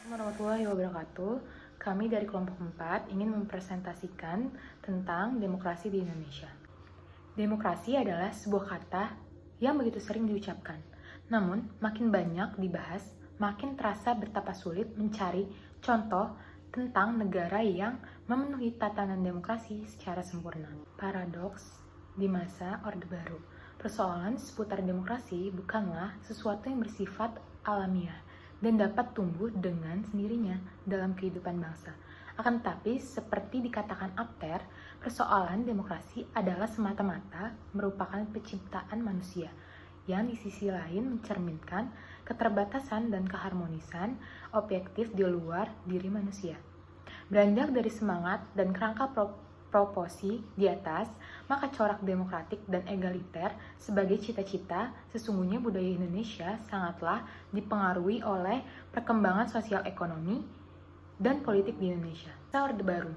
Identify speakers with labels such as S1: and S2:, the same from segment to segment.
S1: Warahmatullahi wabarakatuh. Kami dari kelompok 4 ingin mempresentasikan tentang demokrasi di Indonesia. Demokrasi adalah sebuah kata yang begitu sering diucapkan. Namun, makin banyak dibahas, makin terasa betapa sulit mencari contoh tentang negara yang memenuhi tatanan demokrasi secara sempurna. Paradoks di masa Orde Baru. Persoalan seputar demokrasi bukanlah sesuatu yang bersifat alamiah dan dapat tumbuh dengan sendirinya dalam kehidupan bangsa. Akan tetapi, seperti dikatakan Apter, persoalan demokrasi adalah semata-mata merupakan penciptaan manusia yang di sisi lain mencerminkan keterbatasan dan keharmonisan objektif di luar diri manusia. Beranjak dari semangat dan kerangka proposi di atas, maka corak demokratik dan egaliter sebagai cita-cita, sesungguhnya budaya Indonesia sangatlah dipengaruhi oleh perkembangan sosial ekonomi dan politik di Indonesia. Orde Baru.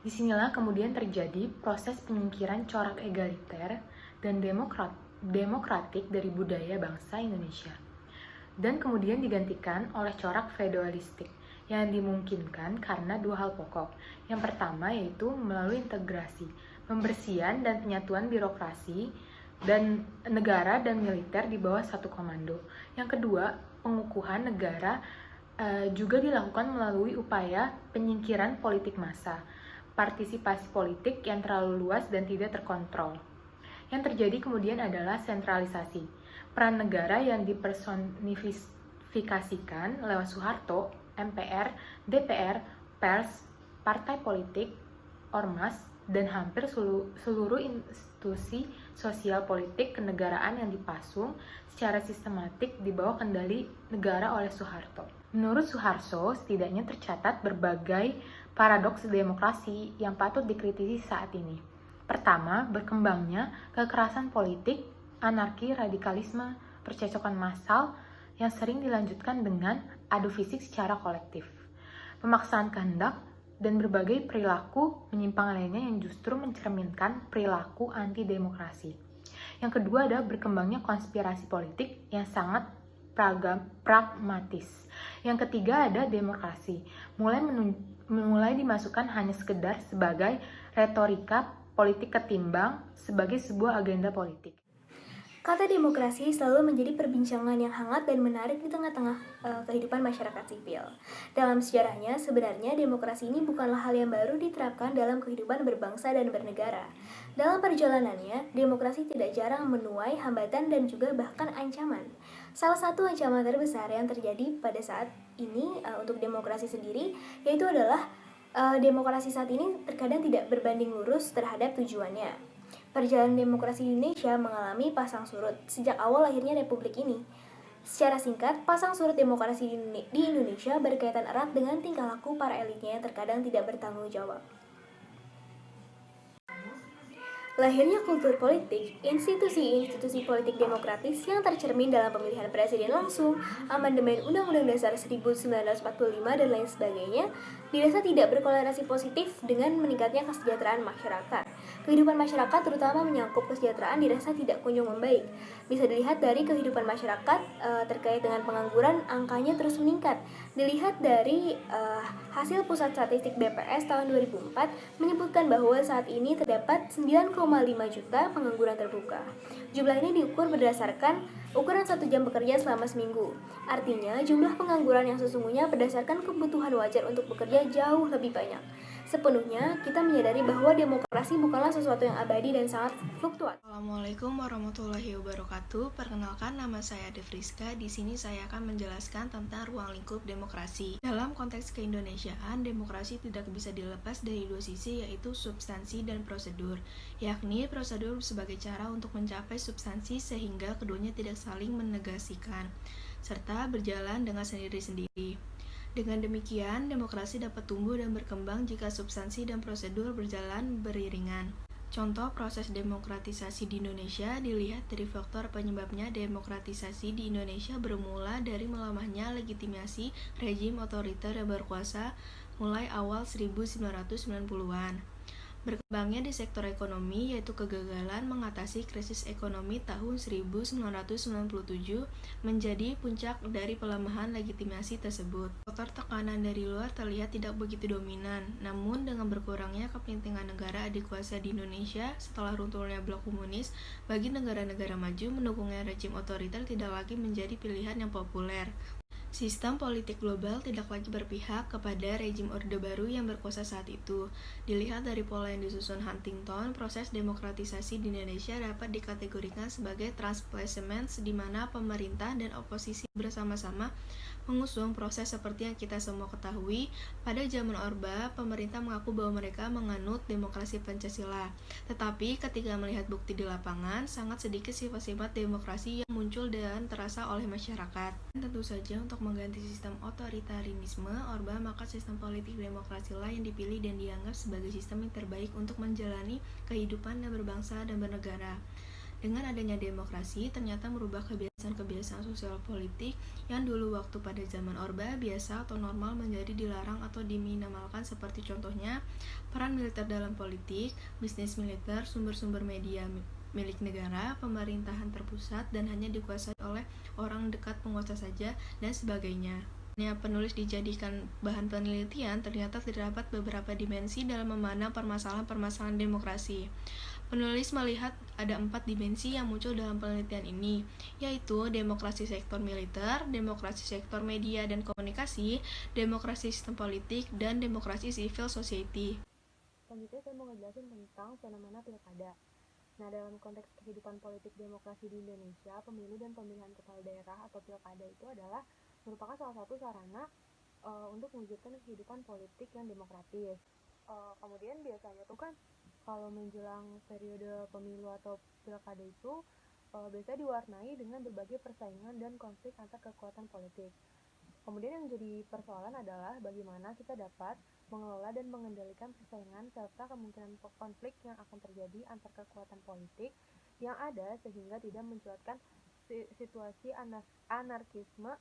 S1: Disinilah kemudian terjadi proses penyingkiran corak egaliter dan demokratik dari budaya bangsa Indonesia, dan kemudian digantikan oleh corak feodalistik yang dimungkinkan karena dua hal pokok. Yang pertama yaitu melalui integrasi, pembersihan dan penyatuan birokrasi dan negara dan militer di bawah satu komando. Yang kedua, pengukuhan negara juga dilakukan melalui upaya penyingkiran politik massa, partisipasi politik yang terlalu luas dan tidak terkontrol. Yang terjadi kemudian adalah sentralisasi, peran negara yang dipersonifikasikan lewat Soeharto, MPR, DPR, pers, partai politik, ormas, dan hampir seluruh institusi sosial politik kenegaraan yang dipasung secara sistematik di bawah kendali negara oleh Soeharto. Menurut Soeharto, setidaknya tercatat berbagai paradoks demokrasi yang patut dikritisi saat ini. Pertama, berkembangnya kekerasan politik, anarki, radikalisme, percecokan massal yang sering dilanjutkan dengan adu fisik secara kolektif, pemaksaan kehendak, dan berbagai perilaku menyimpang lainnya yang justru mencerminkan perilaku anti-demokrasi. Yang kedua adalah berkembangnya konspirasi politik yang sangat pragmatis. Yang ketiga ada demokrasi, mulai dimasukkan hanya sekedar sebagai retorika politik ketimbang sebagai sebuah agenda politik.
S2: Kata demokrasi selalu menjadi perbincangan yang hangat dan menarik di tengah-tengah kehidupan masyarakat sipil. Dalam sejarahnya, sebenarnya demokrasi ini bukanlah hal yang baru diterapkan dalam kehidupan berbangsa dan bernegara. Dalam perjalanannya, demokrasi tidak jarang menuai hambatan dan juga bahkan ancaman. Salah satu ancaman terbesar yang terjadi pada saat ini untuk demokrasi sendiri, yaitu adalah demokrasi saat ini terkadang tidak berbanding lurus terhadap tujuannya. Perjalanan demokrasi di Indonesia mengalami pasang surut sejak awal lahirnya republik ini. Secara singkat, pasang surut demokrasi di Indonesia berkaitan erat dengan tingkah laku para elitnya yang terkadang tidak bertanggung jawab. Lahirnya kultur politik, institusi-institusi politik demokratis yang tercermin dalam pemilihan presiden langsung, amandemen Undang-Undang Dasar 1945 dan lain sebagainya, dirasa tidak berkorelasi positif dengan meningkatnya kesejahteraan masyarakat. Kehidupan masyarakat terutama menyangkut kesejahteraan dirasa tidak kunjung membaik. Bisa dilihat dari kehidupan masyarakat terkait dengan pengangguran, angkanya terus meningkat. Dilihat dari hasil Pusat Statistik BPS tahun 2004 menyebutkan bahwa saat ini terdapat 9,5 juta pengangguran terbuka. Jumlah ini diukur berdasarkan ukuran 1 jam bekerja selama seminggu. Artinya, jumlah pengangguran yang sesungguhnya berdasarkan kebutuhan wajar untuk bekerja jauh lebih banyak. Sepenuhnya, kita menyadari bahwa demokrasi bukanlah sesuatu yang abadi dan sangat fluktuatif.
S3: Assalamualaikum warahmatullahi wabarakatuh. Perkenalkan, nama saya Devriska. Di sini saya akan menjelaskan tentang ruang lingkup demokrasi. Dalam konteks keindonesiaan, demokrasi tidak bisa dilepas dari dua sisi, yaitu substansi dan prosedur, yakni prosedur sebagai cara untuk mencapai substansi sehingga keduanya tidak saling menegasikan, serta berjalan dengan sendiri-sendiri. Dengan demikian, demokrasi dapat tumbuh dan berkembang jika substansi dan prosedur berjalan beriringan. Contoh proses demokratisasi di Indonesia dilihat dari faktor penyebabnya. Demokratisasi di Indonesia bermula dari melemahnya legitimasi rejim otoriter yang berkuasa mulai awal 1990-an. Berkembangnya di sektor ekonomi yaitu kegagalan mengatasi krisis ekonomi tahun 1997 menjadi puncak dari pelemahan legitimasi tersebut. Faktor tekanan dari luar terlihat tidak begitu dominan, namun dengan berkurangnya kepentingan negara adikuasa di Indonesia setelah runtuhnya blok komunis, bagi negara-negara maju mendukungnya rejim otoriter tidak lagi menjadi pilihan yang populer. Sistem politik global tidak lagi berpihak kepada rejim Orde Baru yang berkuasa saat itu. Dilihat dari pola yang disusun Huntington, proses demokratisasi di Indonesia dapat dikategorikan sebagai transplacement di mana pemerintah dan oposisi bersama-sama mengusung proses seperti yang kita semua ketahui. Pada zaman Orba, pemerintah mengaku bahwa mereka menganut demokrasi Pancasila. Tetapi ketika melihat bukti di lapangan, sangat sedikit sifat-sifat demokrasi yang muncul dan terasa oleh masyarakat. Tentu saja untuk mengganti sistem otoritarianisme Orba, maka sistem politik demokrasilah yang dipilih dan dianggap sebagai sistem yang terbaik untuk menjalani kehidupan dan berbangsa dan bernegara. Dengan adanya demokrasi, ternyata merubah kebiasaan-kebiasaan sosial politik yang dulu waktu pada zaman Orba biasa atau normal menjadi dilarang atau diminimalkan, seperti contohnya peran militer dalam politik, bisnis militer, sumber-sumber media milik negara, pemerintahan terpusat dan hanya dikuasai oleh orang dekat penguasa saja, dan sebagainya. Penulis dijadikan bahan penelitian, ternyata terdapat beberapa dimensi dalam memandang permasalahan-permasalahan demokrasi. Penulis melihat ada 4 dimensi yang muncul dalam penelitian ini, yaitu demokrasi sektor militer, demokrasi sektor media dan komunikasi, demokrasi sistem politik, dan demokrasi civil society.
S1: Selanjutnya saya mau ngejelasin tentang fenomena pilkada. Nah, dalam konteks kehidupan politik demokrasi di Indonesia, pemilu dan pemilihan kepala daerah atau pilkada itu adalah merupakan salah satu sarana untuk mewujudkan kehidupan politik yang demokratis. Kemudian biasanya tuh kan kalau menjelang periode pemilu atau pilkada itu biasanya diwarnai dengan berbagai persaingan dan konflik antar kekuatan politik. Kemudian yang jadi persoalan adalah bagaimana kita dapat mengelola dan mengendalikan persaingan serta kemungkinan konflik yang akan terjadi antar kekuatan politik yang ada sehingga tidak mencuatkan situasi anarkisme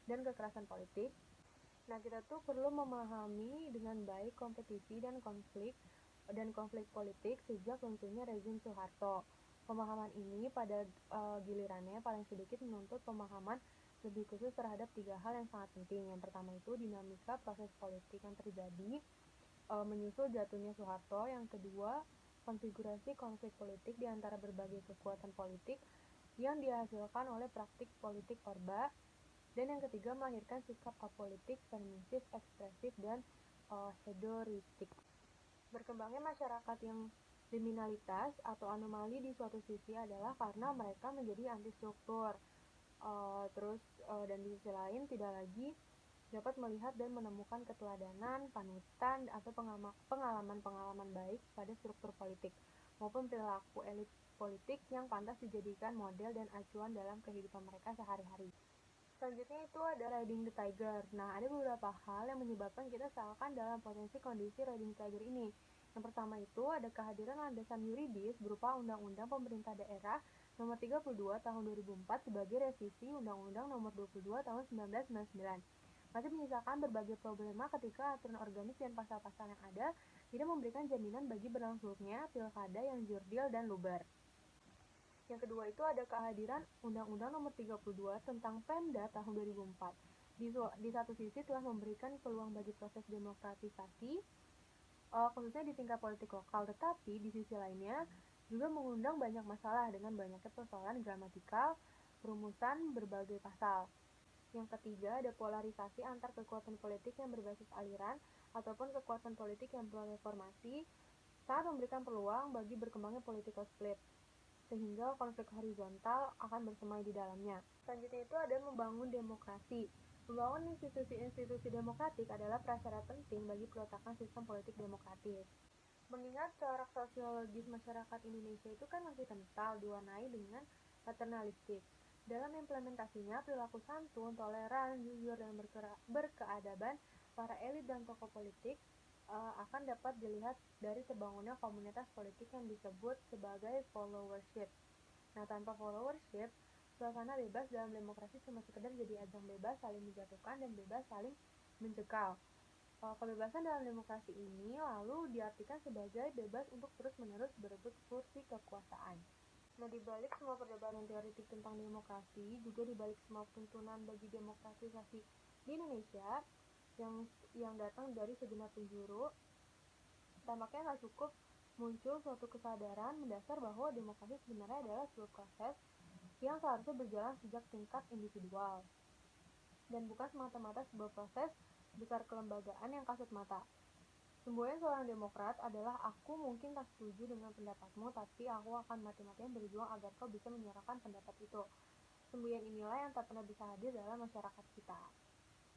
S1: dan kekerasan politik. Nah, kita tuh perlu memahami dengan baik kompetisi dan konflik politik sejak runtuhnya rezim Soeharto. Pemahaman ini pada gilirannya paling sedikit menuntut pemahaman lebih khusus terhadap 3 hal yang sangat penting. Yang pertama itu dinamika proses politik yang terjadi menyusul jatuhnya Soeharto. Yang kedua, konfigurasi konflik politik di antara berbagai kekuatan politik yang dihasilkan oleh praktik politik Orba. Dan yang ketiga, melahirkan sikap apolitik, permisif, ekspresif, dan hedonistik. Berkembangnya masyarakat yang kriminalitas atau anomali di suatu sisi adalah karena mereka menjadi anti struktur. Dan di sisi lain tidak lagi dapat melihat dan menemukan keteladanan, panutan, atau pengalaman-pengalaman baik pada struktur politik maupun perilaku elit politik yang pantas dijadikan model dan acuan dalam kehidupan mereka sehari-hari. Selanjutnya itu ada riding the tiger. Nah, ada beberapa hal yang menyebabkan kita seakan dalam potensi kondisi riding the tiger ini. Yang pertama itu ada kehadiran landasan yuridis berupa Undang-Undang Pemerintah Daerah Nomor 32 Tahun 2004 sebagai revisi Undang-Undang Nomor 22 Tahun 1999. Masih menyisakan berbagai problema ketika aturan organik dan pasal-pasal yang ada tidak memberikan jaminan bagi berlangsungnya pilkada yang jurdil dan luber. Yang kedua itu ada kehadiran Undang-Undang Nomor 32 tentang Pemda tahun 2004. Di satu sisi telah memberikan peluang bagi proses demokratisasi, khususnya di tingkat politik lokal, tetapi di sisi lainnya juga mengundang banyak masalah dengan banyaknya persoalan gramatikal, perumusan berbagai pasal. Yang ketiga ada polarisasi antar kekuatan politik yang berbasis aliran ataupun kekuatan politik yang berreformasi sangat memberikan peluang bagi berkembangnya political split, sehingga konflik horizontal akan bersemai di dalamnya. Selanjutnya itu ada membangun demokrasi. Membangun institusi-institusi demokratik adalah prasyarat penting bagi peletakan sistem politik demokratis. Mengingat corak sosiologis masyarakat Indonesia itu kan masih kental diwarnai dengan paternalistik. Dalam implementasinya, perilaku santun, toleran, jujur, dan berkeadaban para elit dan tokoh politik akan dapat dilihat dari terbangunnya komunitas politik yang disebut sebagai followership. Nah, tanpa followership, suasana bebas dalam demokrasi cuma sekedar jadi ajang bebas saling menjatuhkan dan bebas saling mencekal.
S4: Kebebasan dalam demokrasi ini lalu diartikan sebagai bebas untuk terus-menerus berebut kursi kekuasaan. Nah, di balik semua perdebatan teoritik tentang demokrasi, juga di balik semua tuntunan bagi demokratisasi di Indonesia yang datang dari segenap penjuru, tampaknya nggak cukup muncul suatu kesadaran mendasar bahwa demokrasi sebenarnya adalah sebuah proses yang seharusnya berjalan sejak tingkat individual dan bukan semata-mata sebuah proses besar kelembagaan yang kasat mata. Semboyan seorang demokrat adalah aku mungkin tak setuju dengan pendapatmu, tapi aku akan mati-matian berjuang agar kau bisa menyuarakan pendapat itu. Semboyan inilah yang tak pernah bisa hadir dalam masyarakat kita.